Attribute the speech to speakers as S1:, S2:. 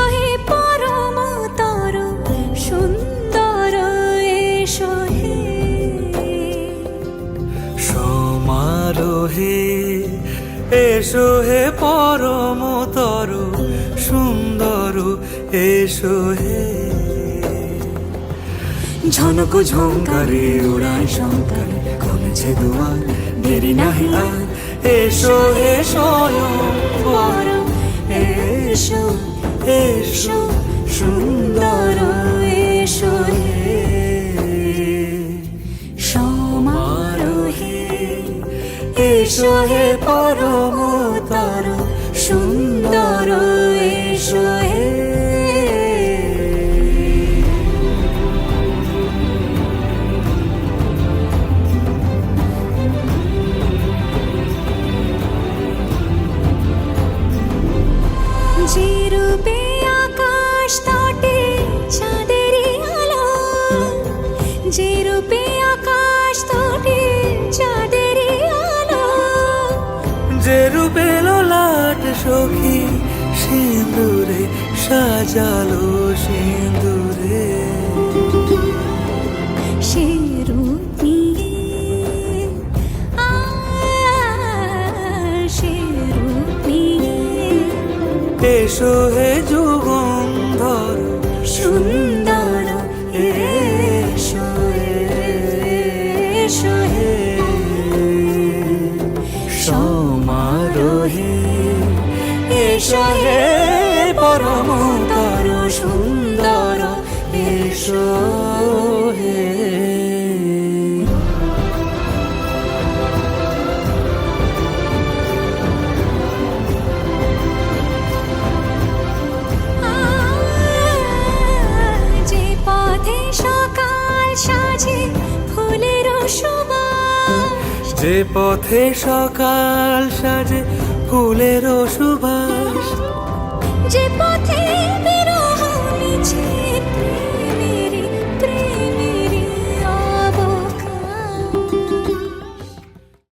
S1: হে পরমতর সুন্দর এসো হে
S2: সমারোহে এসো হে পরমতর সুন্দর এসো হে ঝনক ঝঙ্কারে উড়ায় শঙ্কার কমেছে দুয়ার দেরি নাহি আর এসো হে স্বয়ং বর এসো এসো সুন্দর এসো হে
S1: সমারোহে
S2: এসো হে পরমতর সুন্দর এসো হে
S1: যে রূপে আকাশ তটে চাঁদেরই আলো যে রূপে আকাশ তটে চাঁদেরই আলো
S2: যে রূপে ললাট সখী সিঁদুরে সাজালো সিঁদুরে
S1: সে রূপ নিয়ে সে রূপ নিয়ে
S2: এসো হে যুগন্ধর
S1: সুন্দর এসো এসো হে
S2: সমারোহে এসো হে পরমতর সুন্দর এসো হে
S1: যে পথে সকাল সাজে ফুলের সুবাস
S2: যে পথে সকাল সাজে ফুলের সুবাস
S1: যে পথে বিরহ মিছে